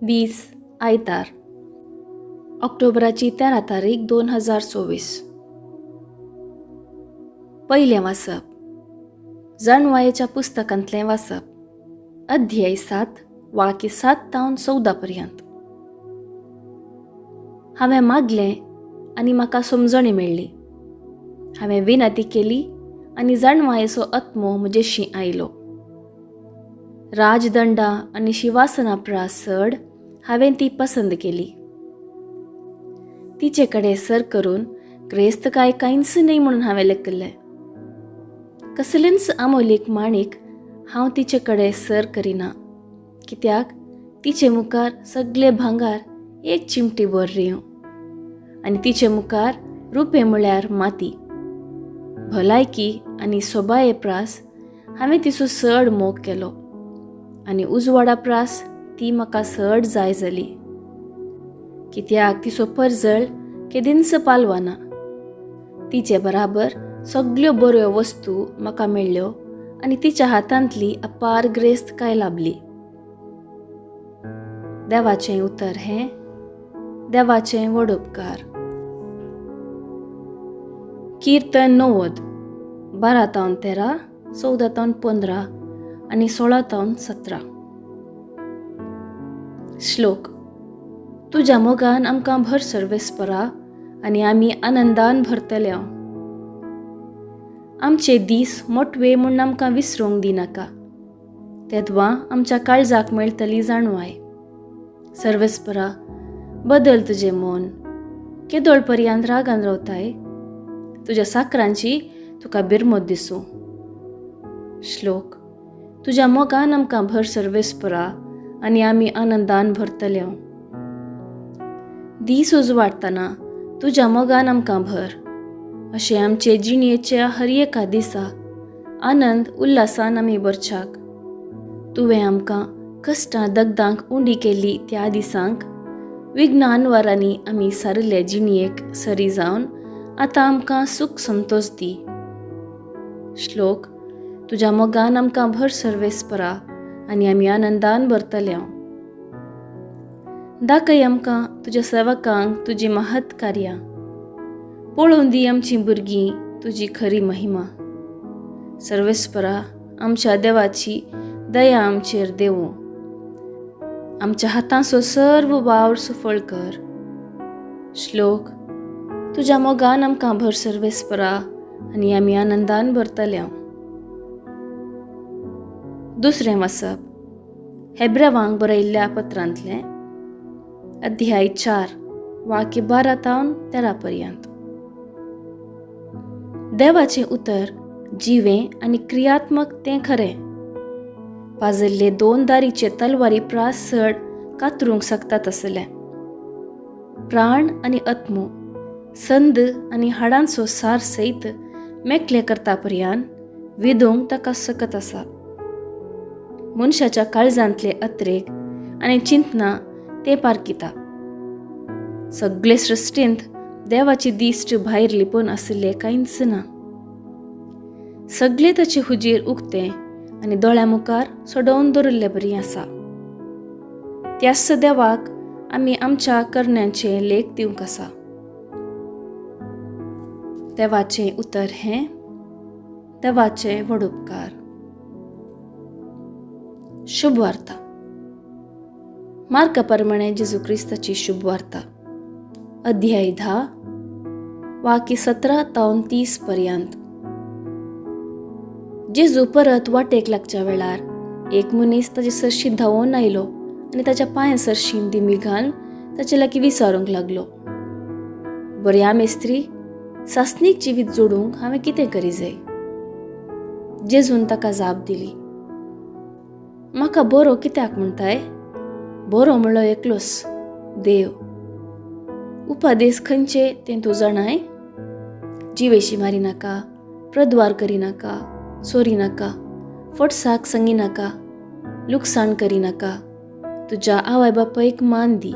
20 आयतार ऑक्टोबराची 13 तारीख 2024. पयलें वाचप जाणवायेच्या पुस्तकांतलें वाचप अध्याय 7 वाक्य 7 तावन 14 पर्यंत. हांवें मागलें आनी म्हाका समजणी मेळ्ळी. हांवें विनंती केली आनी जाणवायेचो आत्मो म्हजेशी आयलो. राजदंडां आनी शिवासना प्रास चड हांवें ती पसंद केली. तिचे कडेन सर करून क्रेस्त काय कांयच न्ही म्हणून हांवें लेखिल्लें. कसलेंच आमोलीक माणीक हांव तिचे कडेन सर करिना, कित्याक तिचे मुखार सगळें भांगार एक चिमटी भर रिंव आनी तिचे मुखार रुपें म्हळ्यार माती. भलायकी आनी सोबाये प्रास हांवें तिचो चड मोग केलो आनी उजवाडा प्रास ती म्हाका चड जाय जाली, कित्याक तिचो परजळ केदींच पालवाना. तिचे बराबर सगळ्यो बऱ्यो वस्तू म्हाका मेळ्ळ्यो आनी तिच्या हातांतली अपार ग्रेस्त काय लाभली. देवाचें उतर हें, देवाचें व्हड उपकार. कीर्तन 90 12 तावन 13, 14 तावन 15 आनी 16 तावन 17. श्लोक. तुज्या मोगान आमकां भर सर्वेस्परा आनी आमी आनंदान भरतले. आमचे दीस मोटवे म्हूण आमकां विसरूंक दिनाका. तेदवां आमच्या काळजाक मेळटली जाणवाय. सर्वेस्परा, बदल तुजें मन. केदोळ पर्यंत रागान रावताय? तुज्या साकरांची तुका बिरमत दिसूं. श्लोक. तुज्या मोगान आमकां भर सर्वेस्परा आनी आमी आनंदान भरतले. दीस उजवाडटना तुज्या मोगान आमकां भर. अशें आमचे जिणयेच्या हर एका दिसा आनंद उल्हासान आमी भरच्याक. तुवें आमकां कश्टां दगदांक उंडी केली त्या दिसांक विघ्नान वरांनी आमी सारले जिणयेक सरी जावन आतां आमकां सूख संतोश दी. श्लोक. तुज्या मोगान आमकां भर सर्वेस्परा आनी आमी आनंदान भरतले. दाखय आमकां तुज्या सेवकांक तुजी महत् कार्यां. पळोवन दी आमचीं भुरगीं तुजी खरी महिमा. सर्वेस्परा, आमच्या देवाची दया आमचेर देवूं. आमच्या हातांचो सर्व वावर सफळ कर. श्लोक. तुज्या मोगान आमकां भर सर्वेस्परा आनी आमी आनंदान भरतले. दुसरें वाचप हेब्रेवांक बरयल्ल्या पत्रांतलें अध्याय 4 वाक्य 12 तावन 13 पर्यंत. देवाचें उतर जिवें आनी क्रियात्मक तें खरें. पाजल्ले 2 दारीचे तलवारी प्रास चड कातरूंक शकता तसलें. प्राण आनी आत्मो, संद आनी हाडांचो सार सयत मेकळे करता पर्यंत विदोंक ताका सकत आसा. मनशाच्या काळजांतले अत्रेक आनी चिंतना तें पारकिता. सगळे सृश्टींत देवाची दिश्ट भायर लिपोवन आशिल्लें कांयच ना. सगळे ताचे हुजीर उक्तें आनी दोळ्या मुखार सोडोवन दवरिल्ले बरी आसा. त्याच देवाक आमी आमच्या करण्यांचे लेख दिवंक आसा. देवाचें उतर हें, देवाचें व्हड उपकार. शुभ वार्ता. मार्का प्रमाणे जेजू क्रिस्ताची शुभ वार्ता अध्याय 10 वाक्य 17 तावन 30 पर्यंत. जेजू परत वाटेक लागच्या वेळार एक मनीस ताचे सरशी धांवून आयलो आनी ताच्या पांयां सरशीन दिमी घालून ताचे लागीं विचारूंक लागलो, बऱ्या मेस्त्री, सासणीक जिवीत जोडूंक हांवें कितें करी जाय? जेजून ताका जाप दिली, म्हाका बरो कित्याक म्हणटाय? बरो म्हणलो एकलोच देव. उपादेश खंयचे तें तूं जाणाय? जिवेशी मारी नाका, प्रद्वार करी नाका, चोरी नाका, फटसाक सांगी नाका, लुकसाण करी नाका, तुज्या आवय बापायक मान दी.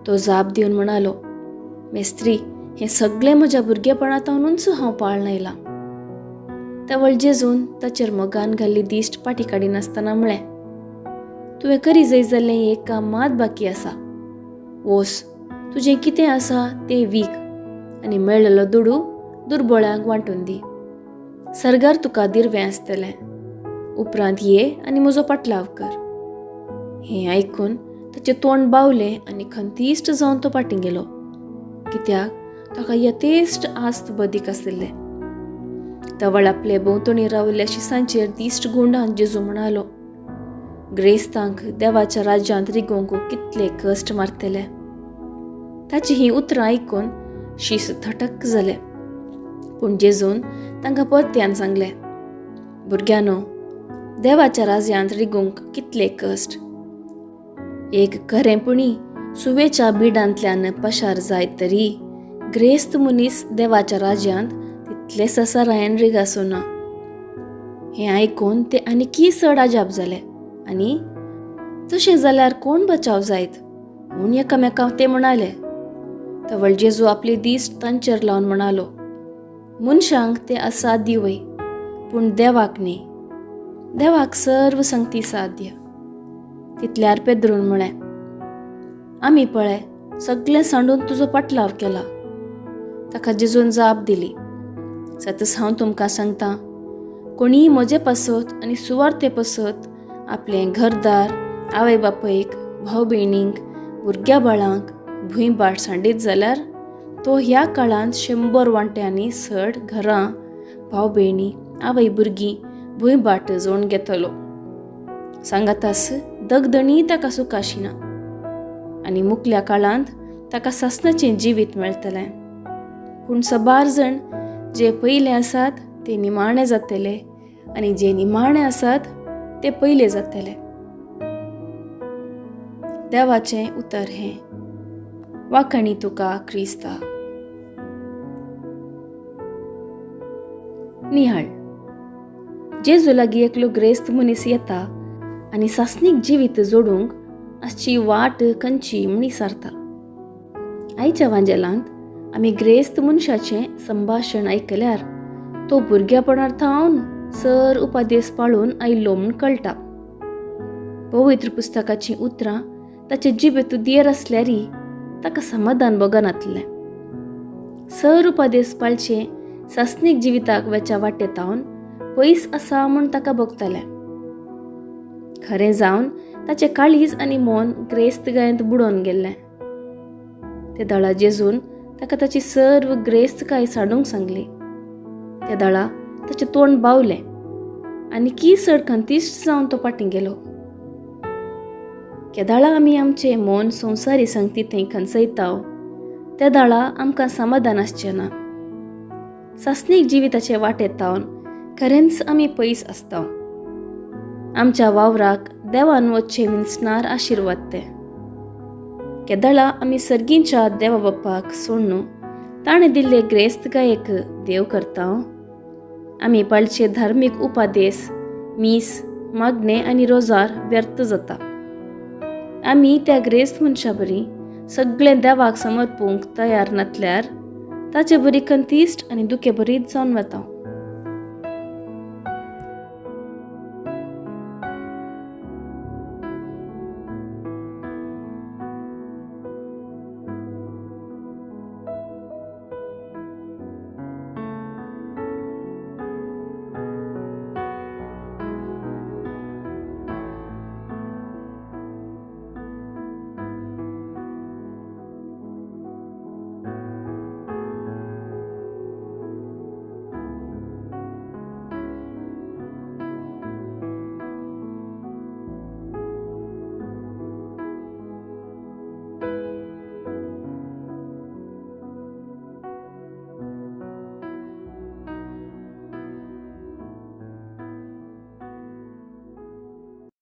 तो जाप दिवन म्हणालो, मेस्त्री, हें सगळें म्हज्या भुरगेपणांतूनच हांव पाळन आयलां. तेवळ जेजून ताचेर मोगान घाल्ली दिश्ट पाटी काडी नासतना म्हळें, तुवें करी जाय जाल्लें एक काम मात बाकी आसा. वोस, तुजें कितें आसा तें वीक आनी मेळ्ळेलो दुडू दुर्बळांक वांटून दी. सर्गार तुका दिर्वें आसतलें. उपरांत ये आनी म्हजो पाटलाव कर. हें आयकून ताचें तोंड बावलें आनी खंतिश्ट जावन तो फाटीं गेलो, कित्याक ताका यथेश्ट आस्त बदीक आशिल्लें. तवळ आपले भोंवतणी राविल्ल्या शिसांचेर दिश्ट गुंडान जेजू म्हणालो, ग्रेस्तांक देवाच्या राज्यांत रिगोवंक कितले कश्ट मारतले. ताची ही उतरां आयकून शीस थटक जालें. पूण जेजून तांकां परत्यान सांगलें, भुरग्यानो, देवाच्या राज्यांत रिगोवंक कितले कश्ट. एक खरेंपणी सुवेच्या बिडांतल्यान पशार जायत तरी ग्रेस्त मनीस देवाच्या राज्यांत तितले ससारायन रिगासो ना. हें आयकून ते आनीकी चड अजाप जाले आनी तशें जाल्यार कोण बचाव जायत म्हूण एकामेकांक ते म्हणाले. तवळ जेजू आपली दिश्ट तांचेर लावन म्हणालो, मनशांक ते असाध्य वय, पूण देवाक न्ही. देवाक सर्व संगती साध्य. तितल्यार पेद्रून म्हळें, आमी पळय सगळें सांडून तुजो पाटलाव केला. ताका जेजून जाप दिली, सतस हांव तुमकां सांगतां, कोणीय म्हजे पासत आनी सुवार्ते पासत आपलें घरदार, आवय बापयक, भाव भयणींक, भुरग्या बाळांक, भूंय भाट सांडीत जाल्यार तो ह्या काळांत 100 वांट्यांनी चड घरां, भाव भयणी, आवय भुरगीं, भूंय भाट जोडून घेतलो. सांगातास दगदणी ताका सुख आशिना आनी मुखल्या काळांत ताका सासणाचें जिवीत मेळटलें. पूण सबार जण जे पयले आसात ते निमाणे जातले आनी जे निमाणे आसात ते पयले जातले. देवाचें उतर हें. वाखणी तुका क्रिस्ता. निहाळ. जेजू लागीं एकलो ग्रेस्त मनीस येता आनी सासणीक जिवीत जोडूंक आसची वाट खंयची म्हूण विचारता. आयच्या वांजेलांत आमी ग्रेस्त मनशाचें संभाशण आयकल्यार तो भुरगेपणार थावन सर उपादेश पाळून आयिल्लो म्हूण कळटा. पवित्र पुस्तकाचीं उतरां ताचे जिबेत देर आसल्यारय ताका समाधान बगनातलें. सर उपादेश पाळचें सासणीक जिविताक वेच्या वाटेतावन पयस आसा म्हूण ताका भोगतालें. खरें जावन ताचें काळीज आनी मोन ग्रेस्तकायेंत बुडोवन गेल्लें. ते दाळा जेजून ताका ताची सर्व ग्रेस्तकाय सांडूंक सांगली. त्या दाळा ताचें तोंड बावलें आनी की चड खंतिश्ट जावन तो फाटीं गेलो. केदाळा आमी आमचें मोन संवसारी संगती थंय खंचयताव, त्या दाळा आमकां समाधान आसचें ना. सासणीक जिविताचे वाटेतावन खरेंच आमी पयस आसताव. आमच्या वावराक देवान वचचें विंचणार आशिर्वाद ते. केदाळा आमी सर्गींच्या देवा बापाक सोडून ताणें दिल्ले ग्रेस्तकायेक देव करताव. आमी पाळचे धार्मीक उपादेश, मीस, मागणे आनी रोजार व्यर्थ जाता. आमी त्या ग्रेस्त मनशा बरी सगळें देवाक समर्पूंक तयार नातल्यार ताचे बरी खंतिश्ट आनी दुखे बरीच जावन वता.